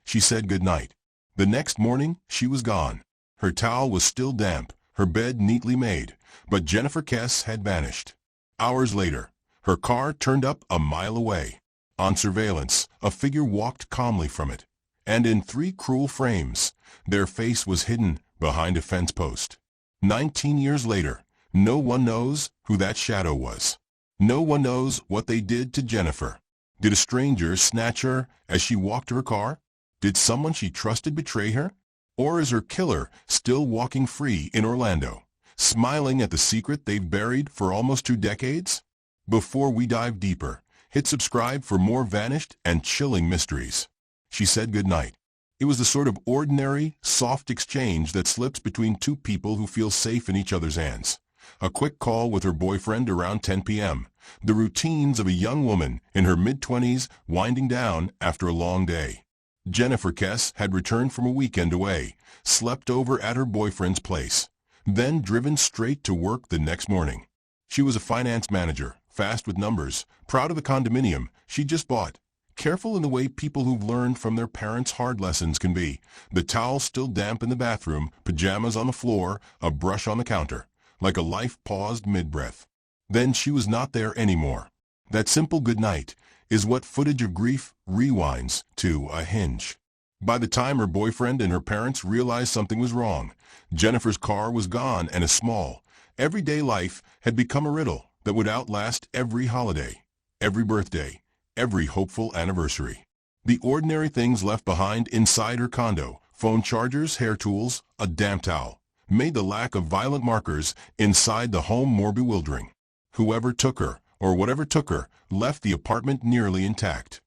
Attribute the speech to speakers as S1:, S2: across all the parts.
S1: She said goodnight. The next morning, she was gone. Her towel was still damp, her bed neatly made, but Jennifer Kesse had vanished. Hours later, her car turned up a mile away. On surveillance, a figure walked calmly from it, and in 3 cruel frames, their face was hidden behind a fence post. 19 years later, no one knows who that shadow was. No one knows what they did to Jennifer. Did a stranger snatch her as she walked to her car? Did someone she trusted betray her? Or is her killer still walking free in Orlando, smiling at the secret they've buried for almost 2 decades? Before we dive deeper, hit subscribe for more vanished and chilling mysteries. She said goodnight. It was the sort of ordinary, soft exchange that slips between 2 people who feel safe in each other's hands. A quick call with her boyfriend around 10 p.m. The routines of a young woman in her mid-20s winding down after a long day. Jennifer Kesse had returned from a weekend away, slept over at her boyfriend's place, then driven straight to work the next morning. She was a finance manager, fast with numbers, proud of the condominium she just bought. Careful in the way people who've learned from their parents' hard lessons can be. The towel still damp in the bathroom, pajamas on the floor, a brush on the counter. Like a life paused mid-breath. Then she was not there anymore. That simple goodnight is what footage of grief rewinds to a hinge. By the time her boyfriend and her parents realized something was wrong, Jennifer's car was gone and a small, everyday life had become a riddle that would outlast every holiday, every birthday, every hopeful anniversary. The ordinary things left behind inside her condo, phone chargers, hair tools, a damp towel, made the lack of violent markers inside the home more bewildering. Whoever took her, or whatever took her, left the apartment nearly intact.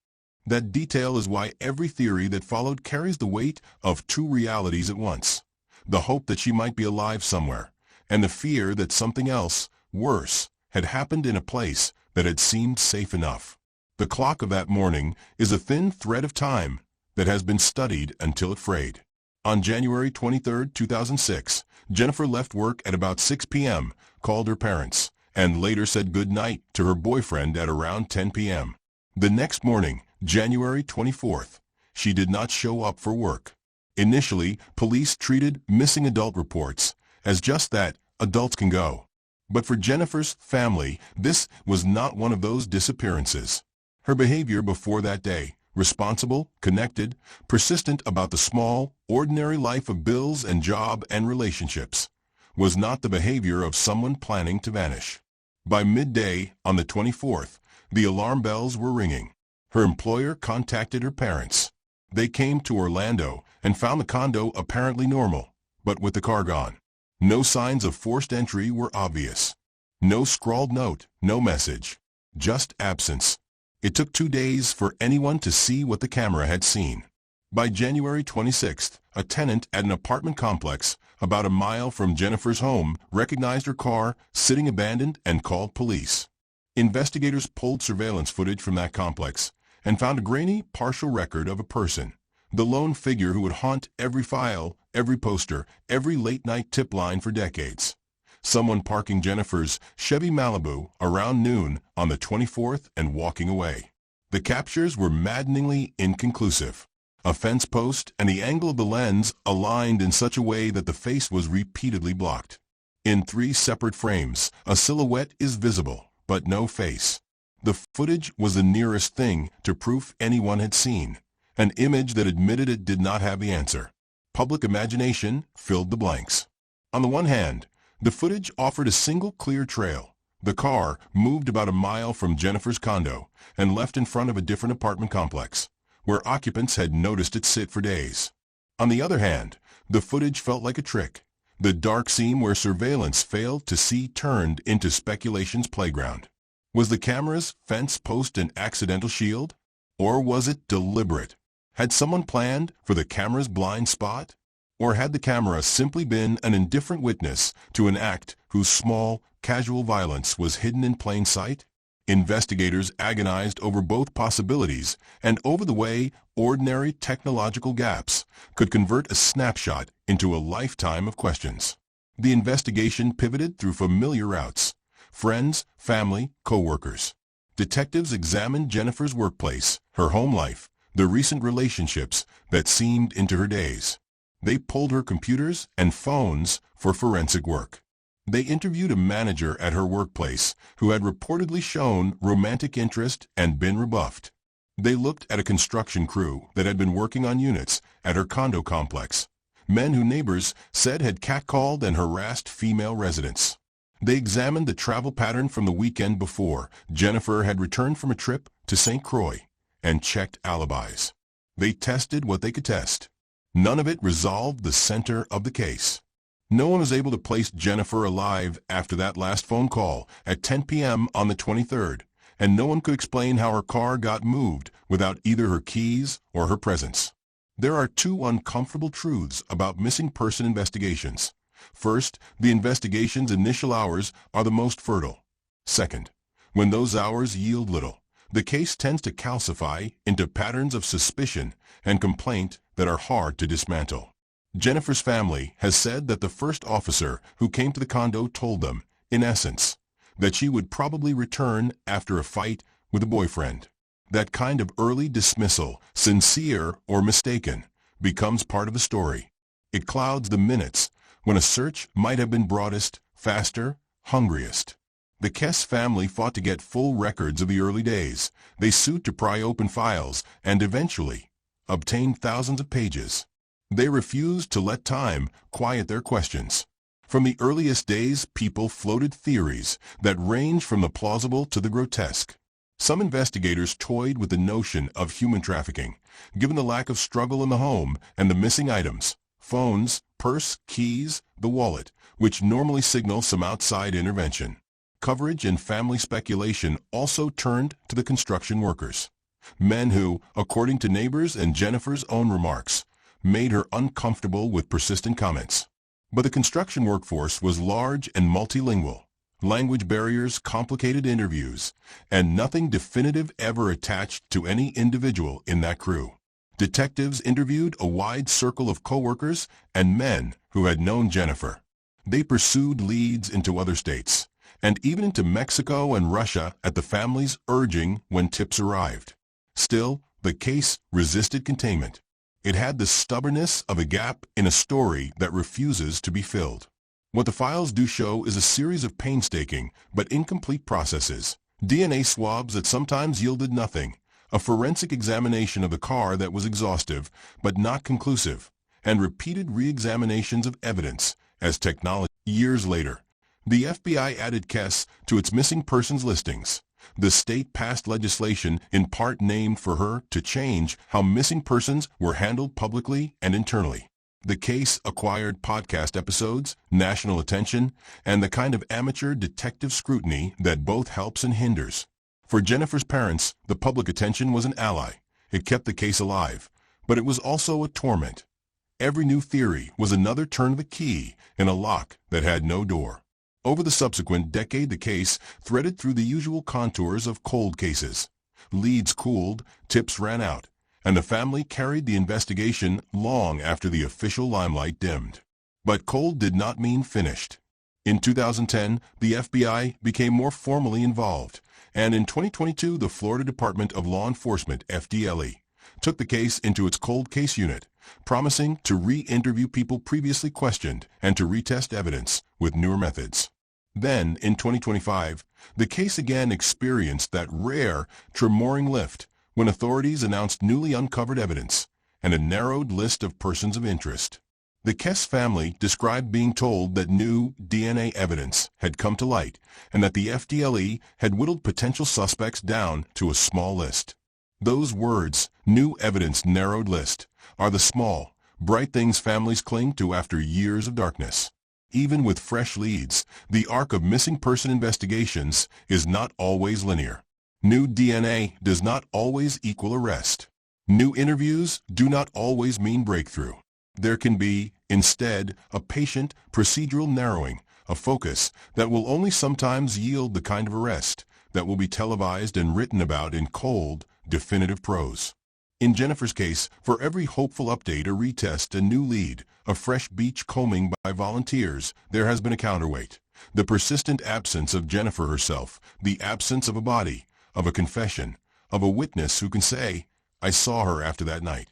S1: That detail is why every theory that followed carries the weight of 2 realities at once. The hope that she might be alive somewhere, and the fear that something else, worse, had happened in a place that had seemed safe enough. The clock of that morning is a thin thread of time that has been studied until it frayed. On January 23, 2006, Jennifer left work at about 6 p.m., called her parents, and later said goodnight to her boyfriend at around 10 p.m. The next morning, January 24th, she did not show up for work. Initially, police treated missing adult reports as just that, adults can go. But for Jennifer's family, this was not one of those disappearances. Her behavior before that day, responsible, connected, persistent about the small, ordinary life of bills and job and relationships, was not the behavior of someone planning to vanish. By midday on the 24th, the alarm bells were ringing. Her employer contacted her parents. They came to Orlando and found the condo apparently normal, but with the car gone. No signs of forced entry were obvious. No scrawled note, no message. Just absence. It took 2 days for anyone to see what the camera had seen. By January 26th, a tenant at an apartment complex about a mile from Jennifer's home recognized her car sitting abandoned and called police. Investigators pulled surveillance footage from that complex and found a grainy, partial record of a person, the lone figure who would haunt every file, every poster, every late-night tip line for decades. Someone parking Jennifer's Chevy Malibu around noon on the 24th and walking away. The captures were maddeningly inconclusive. A fence post and the angle of the lens aligned in such a way that the face was repeatedly blocked. In 3 separate frames, a silhouette is visible, but no face. The footage was the nearest thing to proof anyone had seen, an image that admitted it did not have the answer. Public imagination filled the blanks. On the one hand, the footage offered a single clear trail. The car moved about a mile from Jennifer's condo and left in front of a different apartment complex, where occupants had noticed it sit for days. On the other hand, the footage felt like a trick. The dark seam where surveillance failed to see turned into speculation's playground. Was the camera's fence post an accidental shield? Or was it deliberate? Had someone planned for the camera's blind spot? Or had the camera simply been an indifferent witness to an act whose small, casual violence was hidden in plain sight? Investigators agonized over both possibilities and over the way ordinary technological gaps could convert a snapshot into a lifetime of questions. The investigation pivoted through familiar routes: friends, family, co-workers. Detectives examined Jennifer's workplace, her home life, the recent relationships that seemed into her days. They pulled her computers and phones for forensic work. They interviewed a manager at her workplace who had reportedly shown romantic interest and been rebuffed. They looked at a construction crew that had been working on units at her condo complex, men who neighbors said had catcalled and harassed female residents. They examined the travel pattern from the weekend before Jennifer had returned from a trip to St. Croix and checked alibis. They tested what they could test. None of it resolved the center of the case. No one was able to place Jennifer alive after that last phone call at 10 p.m. on the 23rd, and no one could explain how her car got moved without either her keys or her presence. There are two uncomfortable truths about missing person investigations. First, the investigation's initial hours are the most fertile. Second, when those hours yield little, the case tends to calcify into patterns of suspicion and complaint that are hard to dismantle. Jennifer's family has said that the first officer who came to the condo told them, in essence, that she would probably return after a fight with a boyfriend. That kind of early dismissal, sincere or mistaken, becomes part of the story. It clouds the minutes when a search might have been broadest, faster, hungriest. The Kesse family fought to get full records of the early days. They sued to pry open files and eventually obtained thousands of pages. They refused to let time quiet their questions. From the earliest days, people floated theories that range from the plausible to the grotesque. Some investigators toyed with the notion of human trafficking, given the lack of struggle in the home and the missing items, phones, purse, keys, the wallet, which normally signal some outside intervention. Coverage and family speculation also turned to the construction workers, men who, according to neighbors and Jennifer's own remarks, made her uncomfortable with persistent comments. But the construction workforce was large and multilingual. Language barriers complicated interviews, and nothing definitive ever attached to any individual in that crew. Detectives interviewed a wide circle of coworkers and men who had known Jennifer. They pursued leads into other states, and even into Mexico and Russia at the family's urging when tips arrived. Still, the case resisted containment. It had the stubbornness of a gap in a story that refuses to be filled. What the files do show is a series of painstaking but incomplete processes. DNA swabs that sometimes yielded nothing, a forensic examination of the car that was exhaustive but not conclusive, and repeated re-examinations of evidence as technology. Years later, the FBI added Kesse to its missing persons listings. The state passed legislation in part named for her to change how missing persons were handled publicly and internally. The case acquired podcast episodes, national attention, and the kind of amateur detective scrutiny that both helps and hinders. For Jennifer's parents, the public attention was an ally. It kept the case alive, but it was also a torment. Every new theory was another turn of the key in a lock that had no door. Over the subsequent decade, the case threaded through the usual contours of cold cases. Leads cooled, tips ran out, and the family carried the investigation long after the official limelight dimmed. But cold did not mean finished. In 2010, the FBI became more formally involved, and in 2022, the Florida Department of Law Enforcement, FDLE, took the case into its cold case unit, promising to re-interview people previously questioned and to retest evidence with newer methods. Then, in 2025, the case again experienced that rare, tremoring lift when authorities announced newly uncovered evidence and a narrowed list of persons of interest. The Kesse family described being told that new DNA evidence had come to light and that the FDLE had whittled potential suspects down to a small list. Those words, new evidence, narrowed list, are the small, bright things families cling to after years of darkness. Even with fresh leads, the arc of missing person investigations is not always linear. New DNA does not always equal arrest. New interviews do not always mean breakthrough. There can be, instead, a patient, procedural narrowing, a focus that will only sometimes yield the kind of arrest that will be televised and written about in cold, definitive prose. In Jennifer's case, for every hopeful update, a retest, a new lead, a fresh beach combing by volunteers, there has been a counterweight. The persistent absence of Jennifer herself, the absence of a body, of a confession, of a witness who can say, I saw her after that night.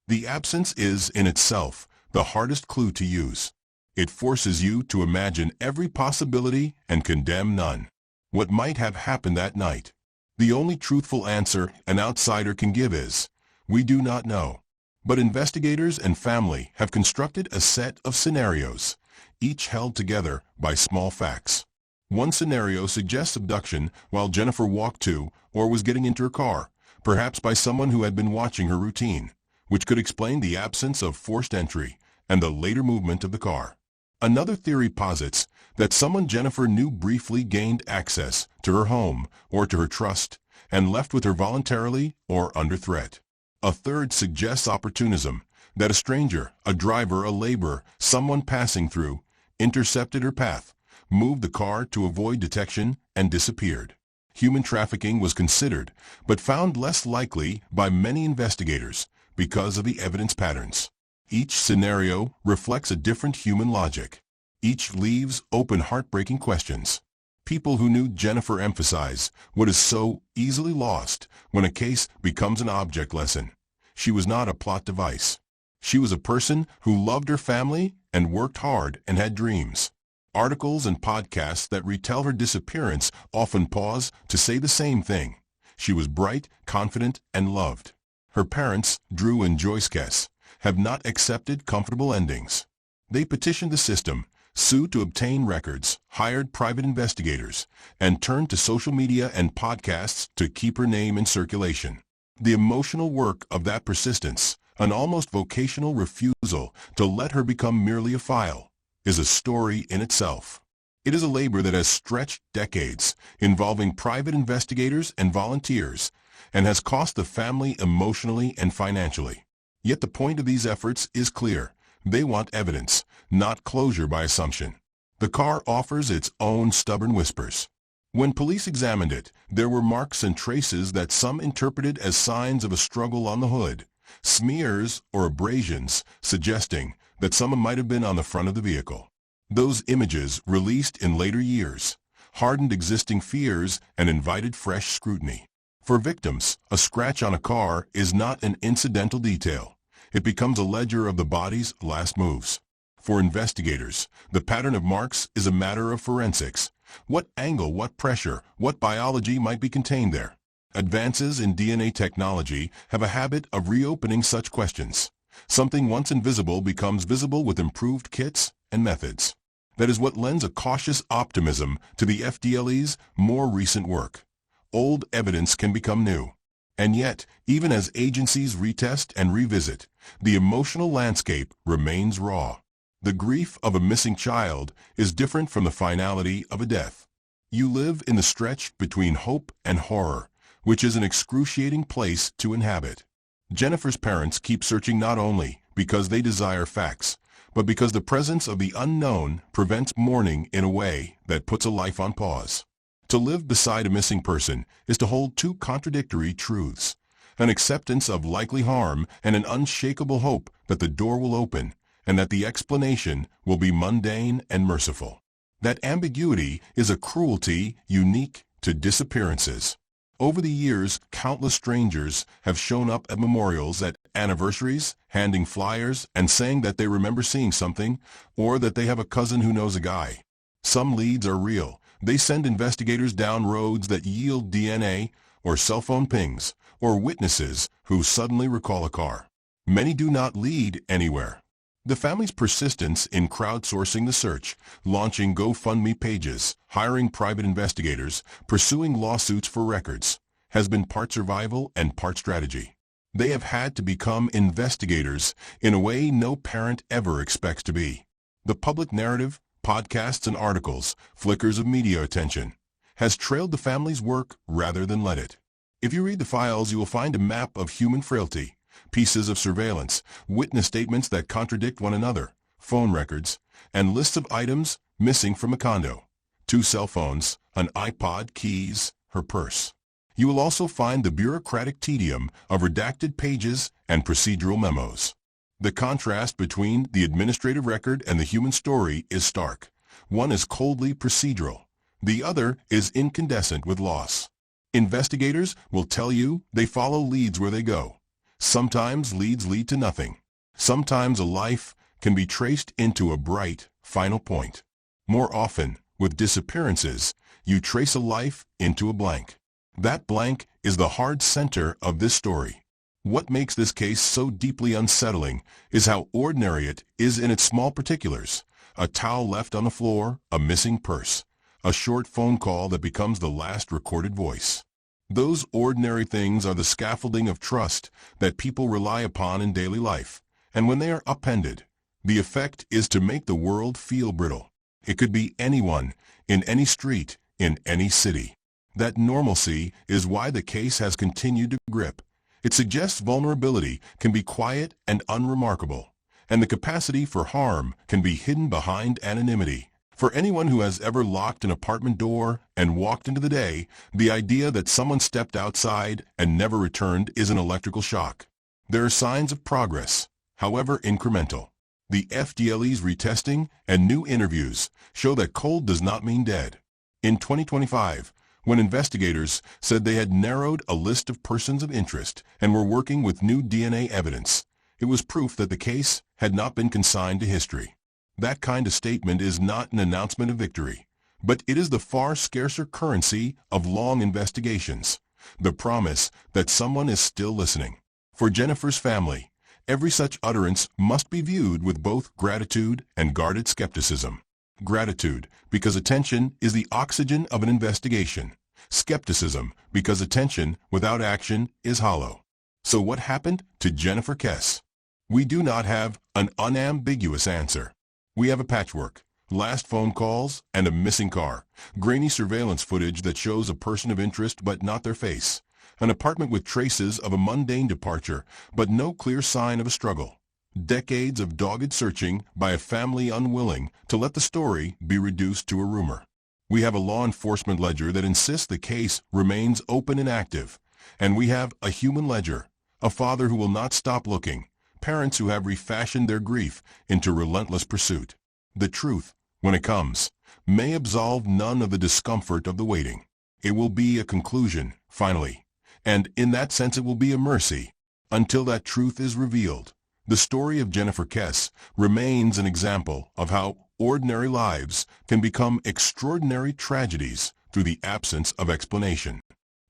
S1: The absence is, in itself, the hardest clue to use. It forces you to imagine every possibility and condemn none. What might have happened that night? The only truthful answer an outsider can give is, we do not know. But investigators and family have constructed a set of scenarios, each held together by small facts. One scenario suggests abduction while Jennifer walked to or was getting into her car, perhaps by someone who had been watching her routine, which could explain the absence of forced entry and the later movement of the car. Another theory posits that someone Jennifer knew briefly gained access to her home or to her trust and left with her voluntarily or under threat. A third suggests opportunism, that a stranger, a driver, a laborer, someone passing through, intercepted her path, moved the car to avoid detection, and disappeared. Human trafficking was considered, but found less likely by many investigators because of the evidence patterns. Each scenario reflects a different human logic. Each leaves open heartbreaking questions. People who knew Jennifer emphasize what is so easily lost when a case becomes an object lesson. She was not a plot device. She was a person who loved her family and worked hard and had dreams. Articles and podcasts that retell her disappearance often pause to say the same thing. She was bright, confident, and loved. Her parents, Drew and Joyce Kesse, have not accepted comfortable endings. They petitioned the system, sued to obtain records, hired private investigators, and turned to social media and podcasts to keep her name in circulation. The emotional work of that persistence, an almost vocational refusal to let her become merely a file, is a story in itself. It is a labor that has stretched decades, involving private investigators and volunteers, and has cost the family emotionally and financially. Yet the point of these efforts is clear. They want evidence, not closure by assumption. The car offers its own stubborn whispers. When police examined it, there were marks and traces that some interpreted as signs of a struggle on the hood, smears or abrasions suggesting that someone might have been on the front of the vehicle. Those images, released in later years, hardened existing fears and invited fresh scrutiny. For victims, a scratch on a car is not an incidental detail. It becomes a ledger of the body's last moves. For investigators, the pattern of marks is a matter of forensics. What angle, what pressure, what biology might be contained there? Advances in DNA technology have a habit of reopening such questions. Something once invisible becomes visible with improved kits and methods. That is what lends a cautious optimism to the FDLE's more recent work. Old evidence can become new. And yet, even as agencies retest and revisit, the emotional landscape remains raw. The grief of a missing child is different from the finality of a death. You live in the stretch between hope and horror, which is an excruciating place to inhabit. Jennifer's parents keep searching not only because they desire facts, but because the presence of the unknown prevents mourning in a way that puts a life on pause. To live beside a missing person is to hold two contradictory truths, an acceptance of likely harm and an unshakable hope that the door will open and that the explanation will be mundane and merciful. That ambiguity is a cruelty unique to disappearances. Over the years, countless strangers have shown up at memorials, at anniversaries, handing flyers and saying that they remember seeing something or that they have a cousin who knows a guy. Some leads are real. They send investigators down roads that yield DNA or cell phone pings or witnesses who suddenly recall a car. Many do not lead anywhere. The family's persistence in crowdsourcing the search, launching GoFundMe pages, hiring private investigators, pursuing lawsuits for records, has been part survival and part strategy. They have had to become investigators in a way no parent ever expects to be. The public narrative, podcasts and articles, flickers of media attention, has trailed the family's work rather than led it. If you read the files, you will find a map of human frailty, pieces of surveillance, witness statements that contradict one another, phone records, and lists of items missing from a condo. 2 cell phones, an iPod, keys, her purse. You will also find the bureaucratic tedium of redacted pages and procedural memos. The contrast between the administrative record and the human story is stark. One is coldly procedural. The other is incandescent with loss. Investigators will tell you they follow leads where they go. Sometimes leads lead to nothing. Sometimes a life can be traced into a bright, final point. More often, with disappearances, you trace a life into a blank. That blank is the hard center of this story. What makes this case so deeply unsettling is how ordinary it is in its small particulars. A towel left on the floor, a missing purse, a short phone call that becomes the last recorded voice. Those ordinary things are the scaffolding of trust that people rely upon in daily life, and when they are upended, the effect is to make the world feel brittle. It could be anyone, in any street, in any city. That normalcy is why the case has continued to grip. It suggests vulnerability can be quiet and unremarkable, and the capacity for harm can be hidden behind anonymity. For anyone who has ever locked an apartment door and walked into the day, the idea that someone stepped outside and never returned is an electrical shock. There are signs of progress, however incremental. The FDLE's retesting and new interviews show that cold does not mean dead. In 2025, when investigators said they had narrowed a list of persons of interest and were working with new DNA evidence, it was proof that the case had not been consigned to history. That kind of statement is not an announcement of victory, but it is the far scarcer currency of long investigations, the promise that someone is still listening. For Jennifer's family, every such utterance must be viewed with both gratitude and guarded skepticism. Gratitude, because attention is the oxygen of an investigation. Skepticism, because attention without action is hollow. So what happened to Jennifer Kesse? We do not have an unambiguous answer. We have a patchwork, last phone calls, and a missing car, grainy surveillance footage that shows a person of interest but not their face, an apartment with traces of a mundane departure but no clear sign of a struggle, decades of dogged searching by a family unwilling to let the story be reduced to a rumor. We have a law enforcement ledger that insists the case remains open and active, and we have a human ledger, a father who will not stop looking, parents who have refashioned their grief into relentless pursuit. The truth, when it comes, may absolve none of the discomfort of the waiting. It will be a conclusion, finally, and in that sense it will be a mercy. Until that truth is revealed, the story of Jennifer Kesse remains an example of how ordinary lives can become extraordinary tragedies through the absence of explanation.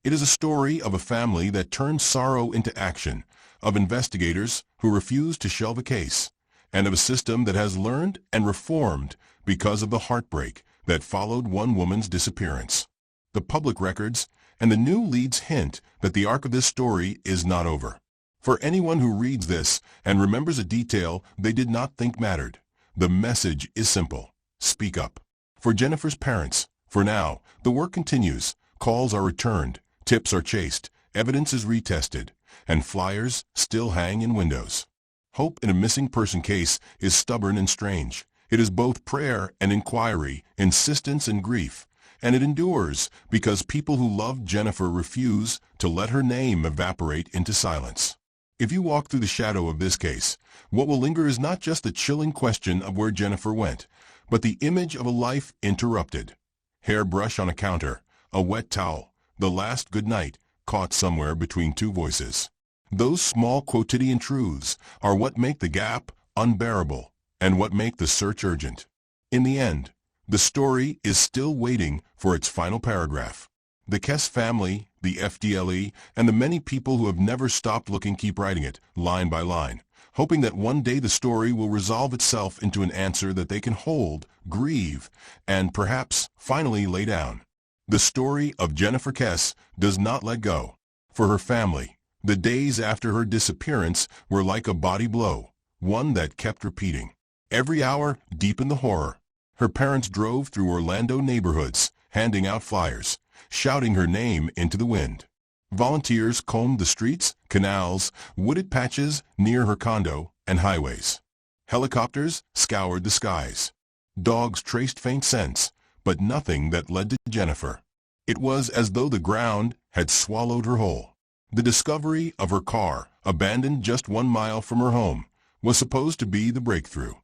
S1: It is a story of a family that turned sorrow into action, of investigators who refuse to shelve a case, and of a system that has learned and reformed because of the heartbreak that followed one woman's disappearance. The public records and the new leads hint that the arc of this story is not over. For anyone who reads this and remembers a detail they did not think mattered, the message is simple: speak up. For Jennifer's parents, for now, the work continues. Calls are returned, tips are chased, evidence is retested, and flyers still hang in windows. Hope in a missing person case is stubborn and strange. It is both prayer and inquiry, insistence and grief, and it endures because people who loved Jennifer refuse to let her name evaporate into silence. If you walk through the shadow of this case, what will linger is not just the chilling question of where Jennifer went, but the image of a life interrupted. Hairbrush on a counter, a wet towel, the last goodnight caught somewhere between two voices. Those small quotidian truths are what make the gap unbearable and what make the search urgent. In the end, the story is still waiting for its final paragraph. The Kesse family, the FDLE, and the many people who have never stopped looking keep writing it, line by line, hoping that one day the story will resolve itself into an answer that they can hold, grieve, and perhaps finally lay down. The story of Jennifer Kesse does not let go. For her family, the days after her disappearance were like a body blow, one that kept repeating. Every hour deepened the horror. Her parents drove through Orlando neighborhoods, handing out flyers, shouting her name into the wind. Volunteers combed the streets, canals, wooded patches near her condo, and highways. Helicopters scoured the skies. Dogs traced faint scents, but nothing that led to Jennifer. It was as though the ground had swallowed her whole. The discovery of her car, abandoned just 1 mile from her home, was supposed to be the breakthrough.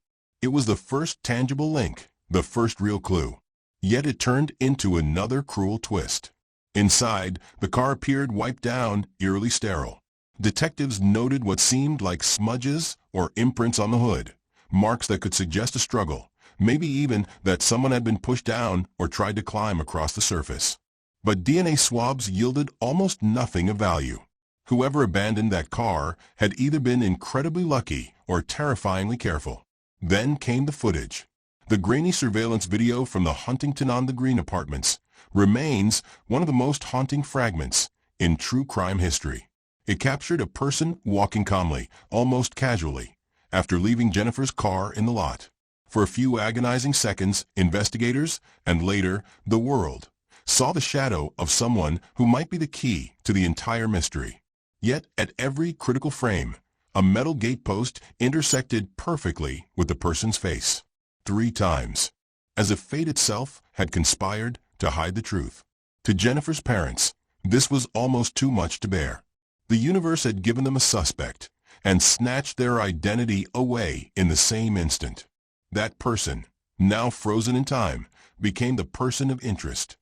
S1: It was the first tangible link, the first real clue. Yet it turned into another cruel twist. Inside, the car appeared wiped down, eerily sterile. Detectives noted what seemed like smudges or imprints on the hood, marks that could suggest a struggle, maybe even that someone had been pushed down or tried to climb across the surface. But DNA swabs yielded almost nothing of value. Whoever abandoned that car had either been incredibly lucky or terrifyingly careful. Then came the footage. The grainy surveillance video from the Huntington-on-the-Green apartments remains one of the most haunting fragments in true crime history. It captured a person walking calmly, almost casually, after leaving Jennifer's car in the lot. For a few agonizing seconds, investigators, and later, the world, saw the shadow of someone who might be the key to the entire mystery. Yet, at every critical frame, a metal gatepost intersected perfectly with the person's face. 3 times. As if fate itself had conspired to hide the truth. To Jennifer's parents, this was almost too much to bear. The universe had given them a suspect and snatched their identity away in the same instant. That person, now frozen in time, became the person of interest.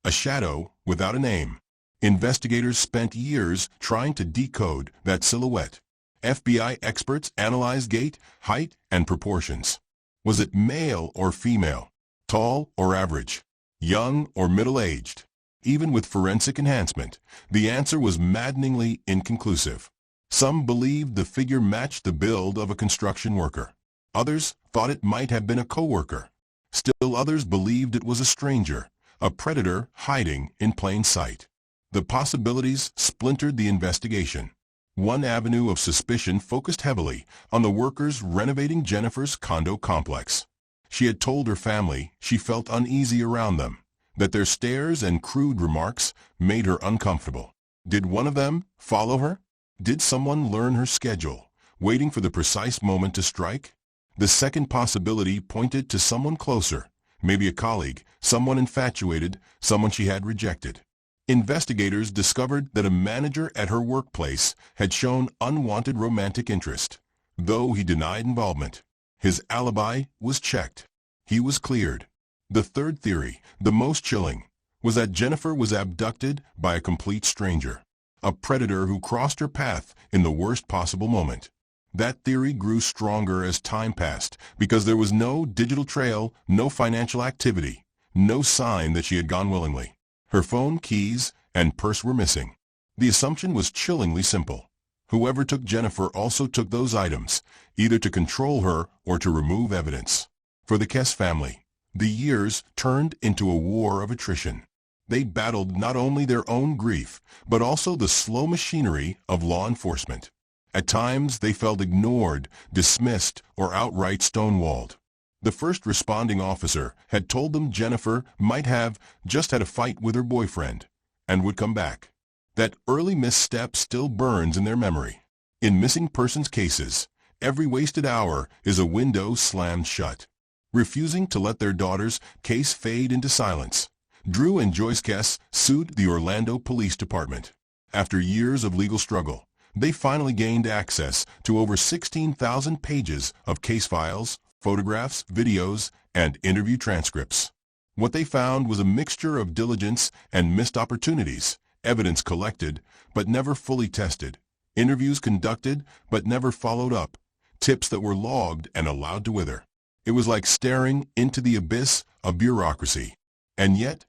S1: A shadow without a name. Investigators spent years trying to decode that silhouette. FBI experts analyzed gait, height, and proportions. Was it male or female? Tall or average? Young or middle-aged? Even with forensic enhancement, the answer was maddeningly inconclusive. Some believed the figure matched the build of a construction worker. Others thought it might have been a coworker. Still others believed it was a stranger, a predator hiding in plain sight. The possibilities splintered the investigation. One avenue of suspicion focused heavily on the workers renovating Jennifer's condo complex. She had told her family she felt uneasy around them, that their stares and crude remarks made her uncomfortable. Did one of them follow her? Did someone learn her schedule, waiting for the precise moment to strike? The second possibility pointed to someone closer, maybe a colleague, someone infatuated, someone she had rejected. Investigators discovered that a manager at her workplace had shown unwanted romantic interest. Though he denied involvement, his alibi was checked. He was cleared. The third theory, the most chilling, was that Jennifer was abducted by a complete stranger, a predator who crossed her path in the worst possible moment. That theory grew stronger as time passed because there was no digital trail, no financial activity, no sign that she had gone willingly. Her phone, keys, and purse were missing. The assumption was chillingly simple. Whoever took Jennifer also took those items, either to control her or to remove evidence. For the Kesse family, the years turned into a war of attrition. They battled not only their own grief, but also the slow machinery of law enforcement. At times, they felt ignored, dismissed, or outright stonewalled. The first responding officer had told them Jennifer might have just had a fight with her boyfriend and would come back. That early misstep still burns in their memory. In missing persons cases, every wasted hour is a window slammed shut. Refusing to let their daughter's case fade into silence, Drew and Joyce Kesse sued the Orlando Police Department. After years of legal struggle, they finally gained access to over 16,000 pages of case files, photographs, videos, and interview transcripts. What they found was a mixture of diligence and missed opportunities, evidence collected but never fully tested, interviews conducted but never followed up, tips that were logged and allowed to wither. It was like staring into the abyss of bureaucracy. And yet,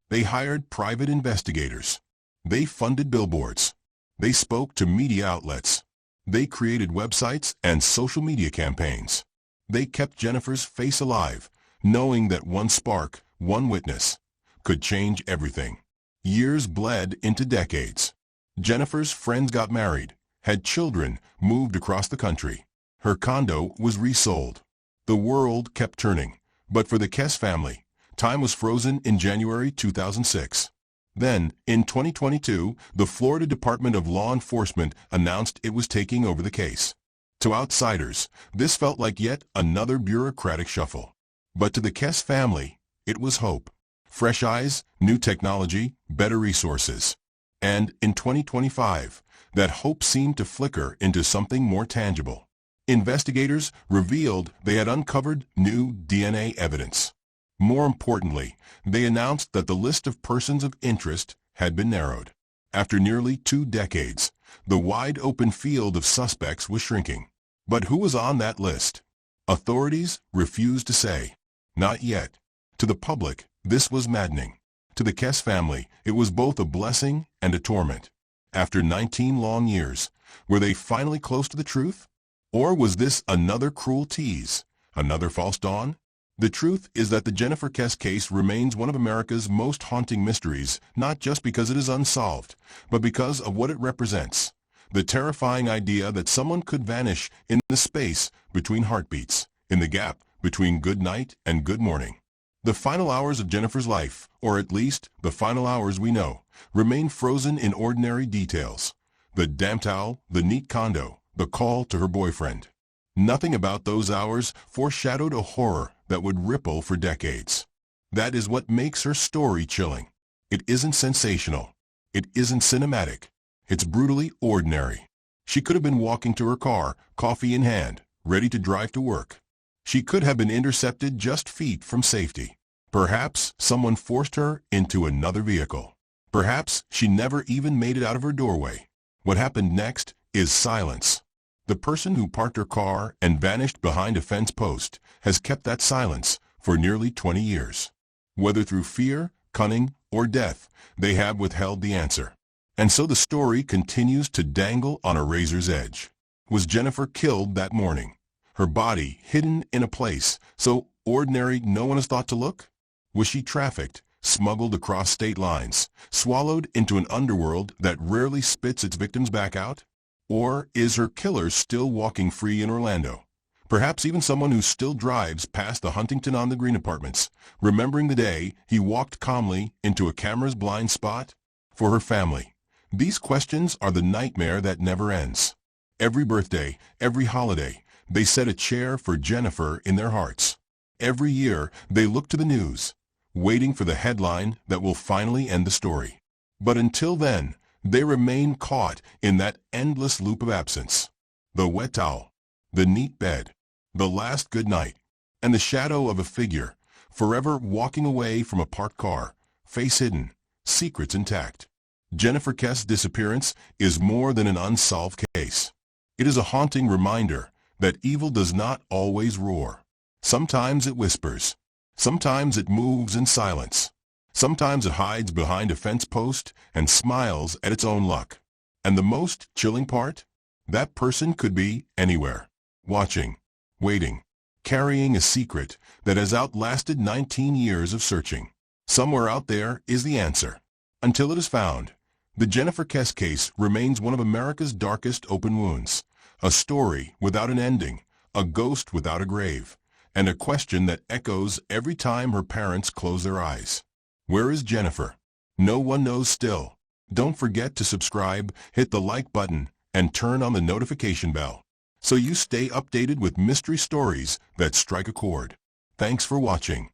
S1: they hired private investigators. They funded billboards. They spoke to media outlets. They created websites and social media campaigns. They kept Jennifer's face alive, knowing that one spark, one witness, could change everything. Years bled into decades. Jennifer's friends got married, had children, moved across the country. Her condo was resold. The world kept turning, but for the Kesse family, time was frozen in January 2006. Then, in 2022, the Florida Department of Law Enforcement announced it was taking over the case. To outsiders, this felt like yet another bureaucratic shuffle. But to the Kesse family, it was hope. Fresh eyes, new technology, better resources. And in 2025, that hope seemed to flicker into something more tangible. Investigators revealed they had uncovered new DNA evidence. More importantly, they announced that the list of persons of interest had been narrowed. After nearly 2 decades, the wide-open field of suspects was shrinking. But who was on that list? Authorities refused to say. Not yet. To the public, this was maddening. To the Kesse family, it was both a blessing and a torment. After 19 long years, were they finally close to the truth? Or was this another cruel tease? Another false dawn? The truth is that the Jennifer Kesse case remains one of America's most haunting mysteries, not just because it is unsolved, but because of what it represents. The terrifying idea that someone could vanish in the space between heartbeats, in the gap between good night and good morning. The final hours of Jennifer's life, or at least the final hours we know, remain frozen in ordinary details. The damp towel, the neat condo, the call to her boyfriend. Nothing about those hours foreshadowed a horror that would ripple for decades. That is what makes her story chilling. It isn't sensational. It isn't cinematic. It's brutally ordinary. She could have been walking to her car, coffee in hand, ready to drive to work. She could have been intercepted just feet from safety. Perhaps someone forced her into another vehicle. Perhaps she never even made it out of her doorway. What happened next is silence. The person who parked her car and vanished behind a fence post has kept that silence for nearly 20 years. Whether through fear, cunning, or death, they have withheld the answer. And so the story continues to dangle on a razor's edge. Was Jennifer killed that morning? Her body hidden in a place so ordinary no one has thought to look? Was she trafficked, smuggled across state lines, swallowed into an underworld that rarely spits its victims back out? Or is her killer still walking free in Orlando? Perhaps even someone who still drives past the Huntington-on-the-Green apartments, remembering the day he walked calmly into a camera's blind spot? For her family, these questions are the nightmare that never ends. Every birthday, every holiday, they set a chair for Jennifer in their hearts. Every year, they look to the news, waiting for the headline that will finally end the story. But until then, they remain caught in that endless loop of absence. The wet towel, the neat bed, the last good night, and the shadow of a figure, forever walking away from a parked car, face hidden, secrets intact. Jennifer Kesse's disappearance is more than an unsolved case. It is a haunting reminder that evil does not always roar. Sometimes it whispers. Sometimes it moves in silence. Sometimes it hides behind a fence post and smiles at its own luck. And the most chilling part? That person could be anywhere, watching, waiting, carrying a secret that has outlasted 19 years of searching. Somewhere out there is the answer. Until it is found, the Jennifer Kesse case remains one of America's darkest open wounds. A story without an ending, a ghost without a grave, and a question that echoes every time her parents close their eyes. Where is Jennifer? No one knows still. Don't forget to subscribe, hit the like button, and turn on the notification bell, so you stay updated with mystery stories that strike a chord. Thanks for watching.